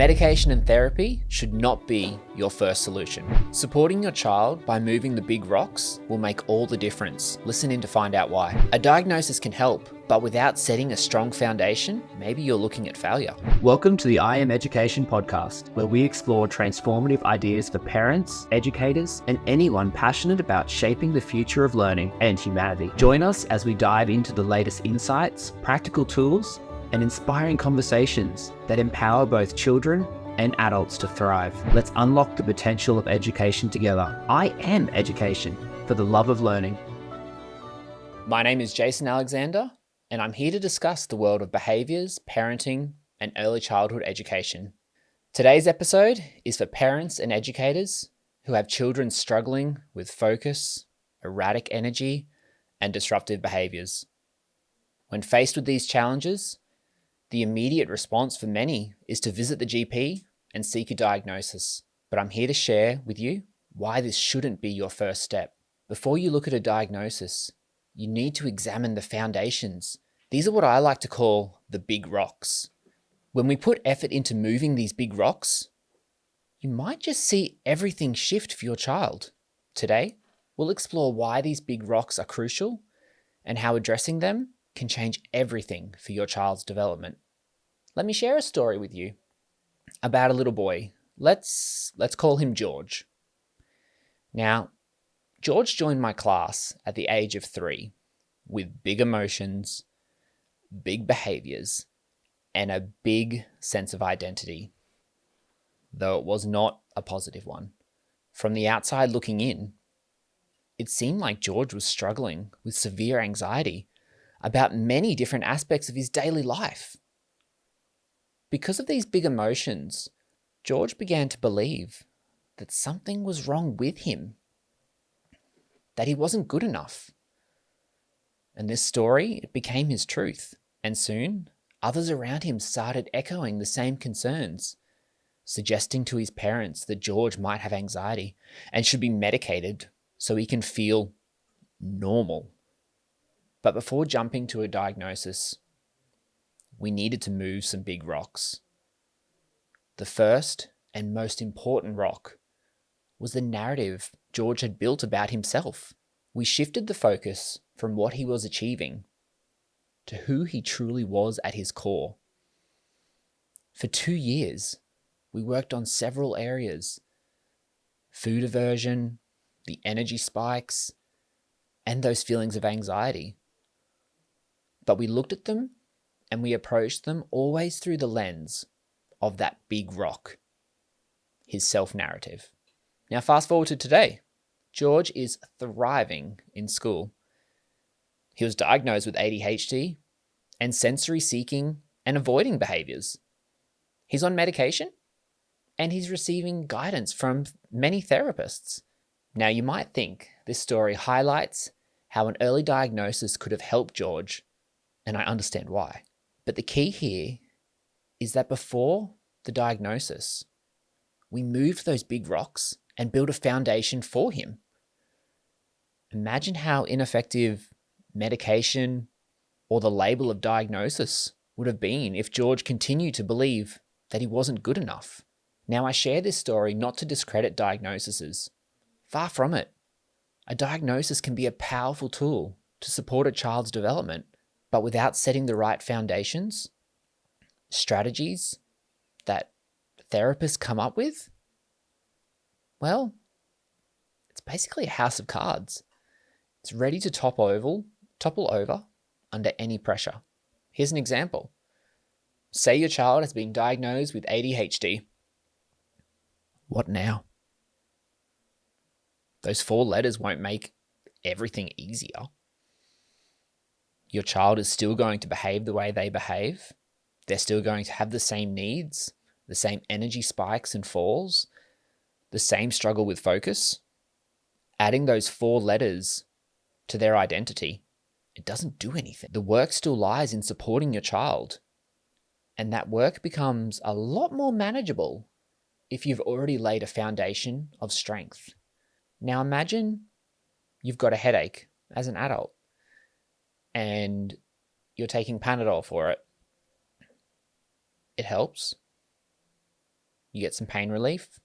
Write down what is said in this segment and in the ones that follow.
Medication and therapy should not be your first solution. Supporting your child by moving the big rocks will make all the difference. Listen in to find out why. A diagnosis can help, but without setting a strong foundation, maybe you're looking at failure. Welcome to the I Am Education podcast, where we explore transformative ideas for parents, educators, and anyone passionate about shaping the future of learning and humanity. Join us as we dive into the latest insights, practical tools, and inspiring conversations that empower both children and adults to thrive. Let's unlock the potential of education together. I am education for the love of learning. My name is Jason Alexander, and I'm here to discuss the world of behaviours, parenting, and early childhood education. Today's episode is for parents and educators who have children struggling with focus, erratic energy, and disruptive behaviours. When faced with these challenges, the immediate response for many is to visit the GP and seek a diagnosis. But I'm here to share with you why this shouldn't be your first step. Before you look at a diagnosis, you need to examine the foundations. These are what I like to call the big rocks. When we put effort into moving these big rocks, you might just see everything shift for your child. Today, we'll explore why these big rocks are crucial and how addressing them can change everything for your child's development. Let me share a story with you about a little boy. Let's call him George. Now, George joined my class at the age of 3 with big emotions, big behaviors, and a big sense of identity, though it was not a positive one. From the outside looking in, it seemed like George was struggling with severe anxiety about many different aspects of his daily life. Because of these big emotions, George began to believe that something was wrong with him, that he wasn't good enough. And this story, it became his truth. And soon, others around him started echoing the same concerns, suggesting to his parents that George might have anxiety and should be medicated so he can feel normal. But before jumping to a diagnosis, we needed to move some big rocks. The first and most important rock was the narrative George had built about himself. We shifted the focus from what he was achieving to who he truly was at his core. For 2 years, we worked on several areas: food aversion, the energy spikes, and those feelings of anxiety. But we looked at them and we approached them always through the lens of that big rock, his self-narrative. Now fast forward to today. George is thriving in school. He was diagnosed with ADHD and sensory seeking and avoiding behaviors. He's on medication and he's receiving guidance from many therapists. Now you might think this story highlights how an early diagnosis could have helped George, and I understand why. But the key here is that before the diagnosis, we moved those big rocks and built a foundation for him. Imagine how ineffective medication or the label of diagnosis would have been if George continued to believe that he wasn't good enough. Now, I share this story not to discredit diagnoses. Far from it. A diagnosis can be a powerful tool to support a child's development, but without setting the right foundations, strategies that therapists come up with, well, it's basically a house of cards. It's ready to topple over under any pressure. Here's an example. Say your child has been diagnosed with ADHD. What now? Those 4 letters won't make everything easier. Your child is still going to behave the way they behave. They're still going to have the same needs, the same energy spikes and falls, the same struggle with focus. Adding those 4 letters to their identity, it doesn't do anything. The work still lies in supporting your child. And that work becomes a lot more manageable if you've already laid a foundation of strength. Now imagine you've got a headache as an adult and you're taking Panadol for it. It helps. you get some pain relief.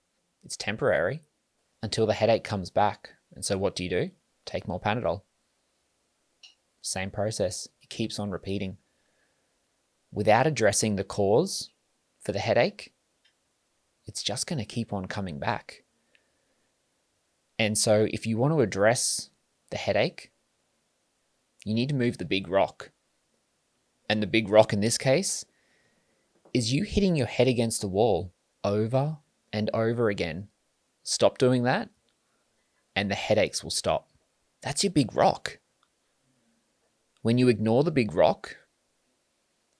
It's temporary until the headache comes back. And so what do? Take more Panadol. Same process. It keeps on repeating. Without addressing the cause for the headache, it's just going to keep on coming back. And so if you want to address the headache, you need to move the big rock. And the big rock in this case is you hitting your head against the wall over and over again. Stop doing that, and the headaches will stop. That's your big rock. When you ignore the big rock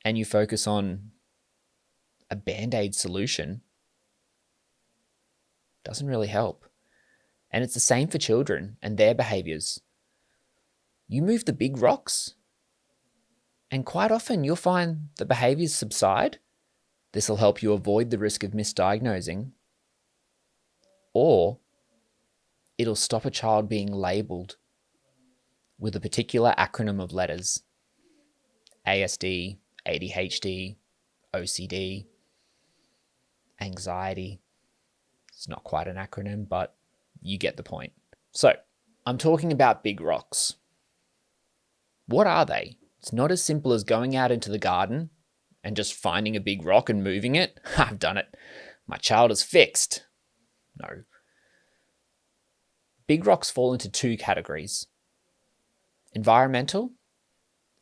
and you focus on a Band-Aid solution, it doesn't really help. And it's the same for children and their behaviors. You move the big rocks, and quite often you'll find the behaviors subside. This will help you avoid the risk of misdiagnosing, or it'll stop a child being labelled with a particular acronym of letters: ASD, ADHD, OCD, anxiety. It's not quite an acronym, but you get the point. So, I'm talking about big rocks. What are they? It's not as simple as going out into the garden and just finding a big rock and moving it. I've done it. My child is fixed. No. Big rocks fall into two categories: environmental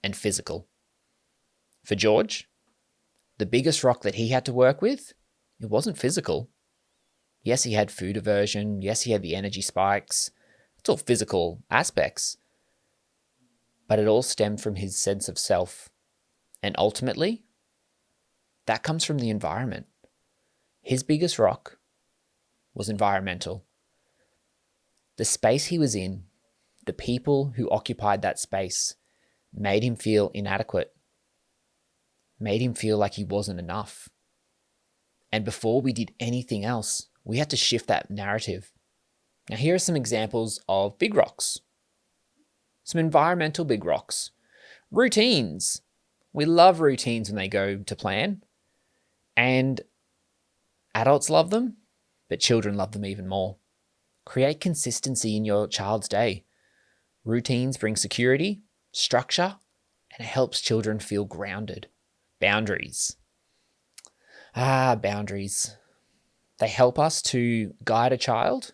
and physical. For George, the biggest rock that he had to work with, it wasn't physical. Yes, he had food aversion. Yes, he had the energy spikes. It's all physical aspects. But it all stemmed from his sense of self. And ultimately, that comes from the environment. His biggest rock was environmental. The space he was in, the people who occupied that space, made him feel inadequate, made him feel like he wasn't enough. And before we did anything else, we had to shift that narrative. Now, here are some examples of big rocks. Some environmental big rocks. Routines. We love routines when they go to plan. And adults love them, but children love them even more. Create consistency in your child's day. Routines bring security, structure, and it helps children feel grounded. Boundaries. Boundaries. They help us to guide a child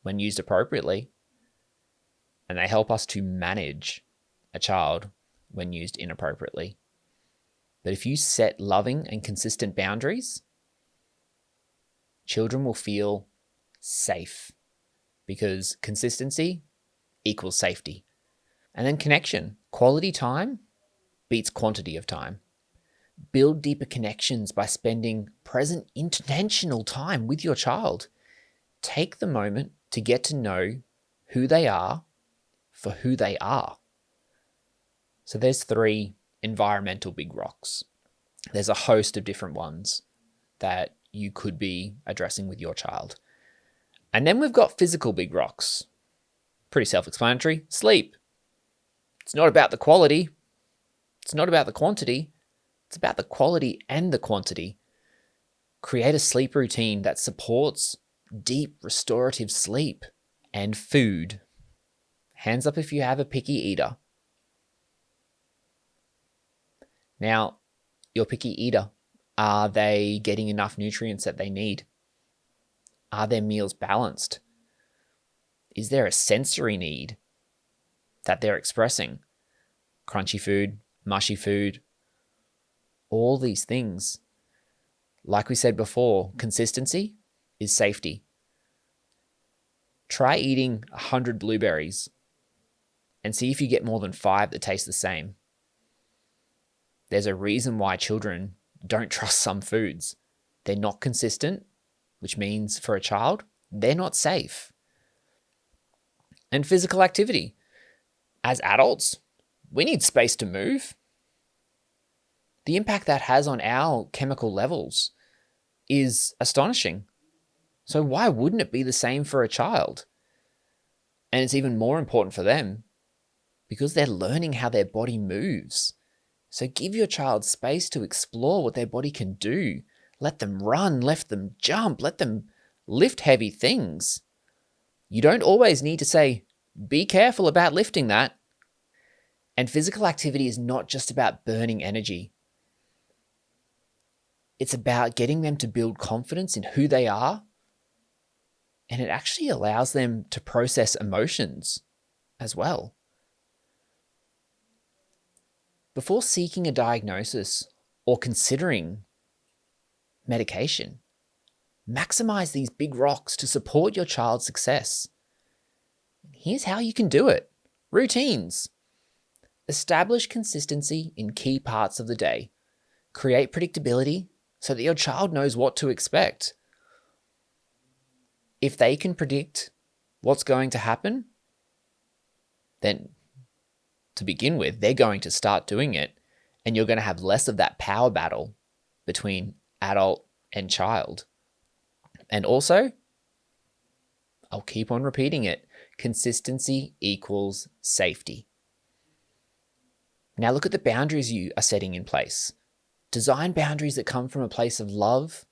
when used appropriately, and they help us to manage a child when used inappropriately. But if you set loving and consistent boundaries, children will feel safe, because consistency equals safety. And then connection. Quality time beats quantity of time. Build deeper connections by spending present intentional time with your child. Take the moment to get to know who they are for who they are. So there's 3 environmental big rocks. There's a host of different ones that you could be addressing with your child. And then we've got physical big rocks. Pretty self-explanatory. Sleep. It's not about the quality. It's not about the quantity. It's about the quality and the quantity. Create a sleep routine that supports deep restorative sleep. And food. Hands up if you have a picky eater. Now, your picky eater, are they getting enough nutrients that they need? Are their meals balanced? Is there a sensory need that they're expressing? Crunchy food, mushy food, all these things. Like we said before, consistency is safety. Try eating 100 blueberries and see if you get more than 5 that taste the same. There's a reason why children don't trust some foods. They're not consistent, which means for a child, they're not safe. And physical activity. As adults, we need space to move. The impact that has on our chemical levels is astonishing. So why wouldn't it be the same for a child? And it's even more important for them because they're learning how their body moves. So give your child space to explore what their body can do. Let them run, let them jump, let them lift heavy things. You don't always need to say, be careful about lifting that. And physical activity is not just about burning energy. It's about getting them to build confidence in who they are. And it actually allows them to process emotions as well. Before seeking a diagnosis or considering medication, maximize these big rocks to support your child's success. Here's how you can do it. Routines. Establish consistency in key parts of the day. Create predictability so that your child knows what to expect. If they can predict what's going to happen, then to begin with, they're going to start doing it, and you're going to have less of that power battle between adult and child. And also, I'll keep on repeating it, consistency equals safety. Now look at the boundaries you are setting in place. Design boundaries that come from a place of love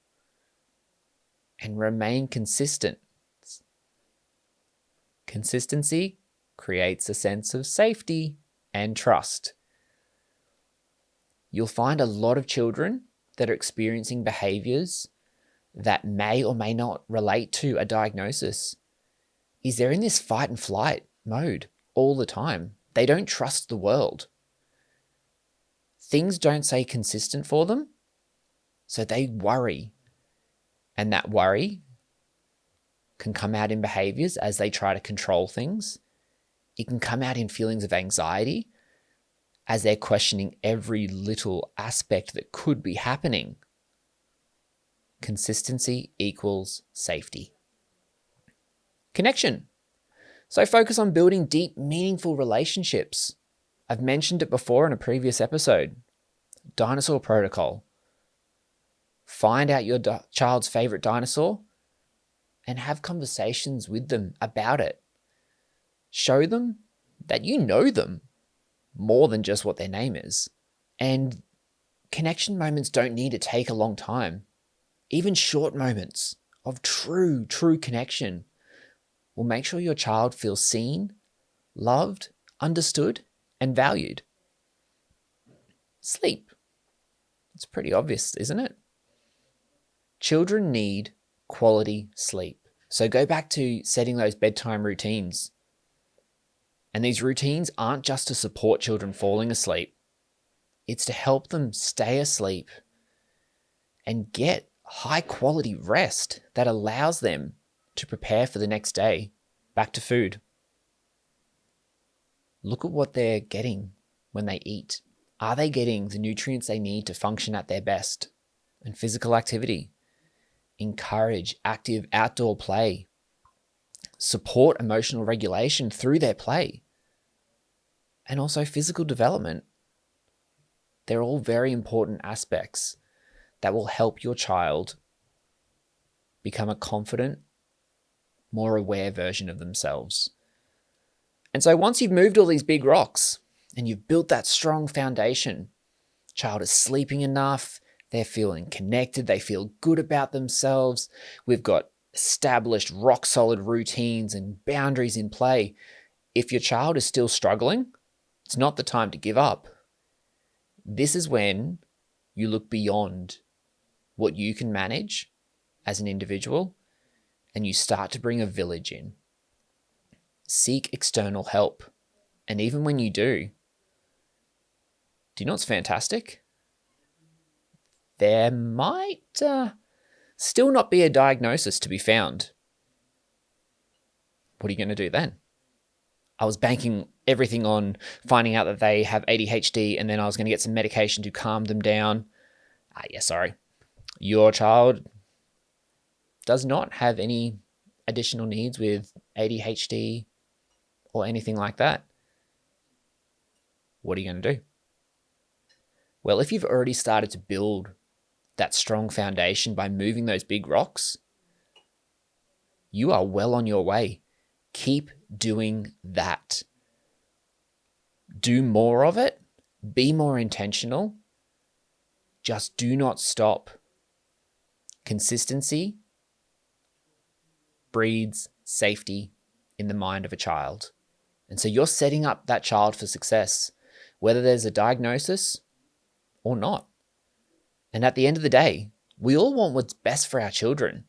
and remain consistent. Consistency creates a sense of safety and trust. You'll find a lot of children that are experiencing behaviors that may or may not relate to a diagnosis is they're in this fight and flight mode all the time. They don't trust the world. Things don't stay consistent for them, so they worry. And that worry can come out in behaviors as they try to control things. It can come out in feelings of anxiety as they're questioning every little aspect that could be happening. Consistency equals safety. Connection. So focus on building deep, meaningful relationships. I've mentioned it before in a previous episode. Dinosaur protocol. Find out your child's favorite dinosaur and have conversations with them about it. Show them that you know them more than just what their name is. And connection moments don't need to take a long time. Even short moments of true connection will make sure your child feels seen, loved, understood, and valued. Sleep. It's pretty obvious, isn't it? Children need quality sleep. So go back to setting those bedtime routines. And these routines aren't just to support children falling asleep. It's to help them stay asleep and get high quality rest that allows them to prepare for the next day. Back to food. Look at what they're getting when they eat. Are they getting the nutrients they need to function at their best? And physical activity. Encourage active outdoor play. Support emotional regulation through their play. And also physical development. They're all very important aspects that will help your child become a confident, more aware version of themselves. And so once you've moved all these big rocks and you've built that strong foundation, child is sleeping enough, they're feeling connected, they feel good about themselves, we've got established rock solid routines and boundaries in play. If your child is still struggling, it's not the time to give up. This is when you look beyond what you can manage as an individual and you start to bring a village in. Seek external help. And even when you do you know what's fantastic? There might still not be a diagnosis to be found. What are you going to do then? I was banking everything on finding out that they have ADHD and then I was going to get some medication to calm them down. Sorry. Your child does not have any additional needs with ADHD or anything like that. What are you going to do? Well, if you've already started to build that strong foundation by moving those big rocks, you are well on your way. Keep doing that. Do more of it. Be more intentional. Just do not stop. Consistency breeds safety in the mind of a child. And so you're setting up that child for success, whether there's a diagnosis or not. And at the end of the day, we all want what's best for our children.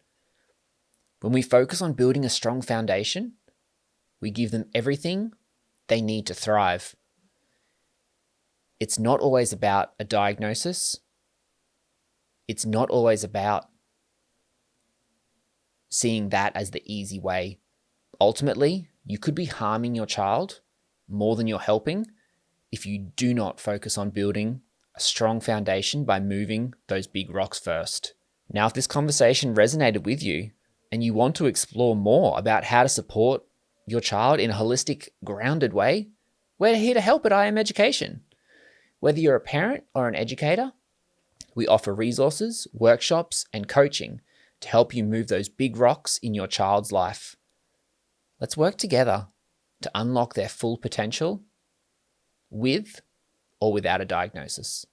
When we focus on building a strong foundation, we give them everything they need to thrive. It's not always about a diagnosis. It's not always about seeing that as the easy way. Ultimately, you could be harming your child more than you're helping if you do not focus on building a strong foundation by moving those big rocks first. Now, if this conversation resonated with you and you want to explore more about how to support your child in a holistic, grounded way, we're here to help at IM Education. Whether you're a parent or an educator, we offer resources, workshops, and coaching to help you move those big rocks in your child's life. Let's work together to unlock their full potential with or without a diagnosis.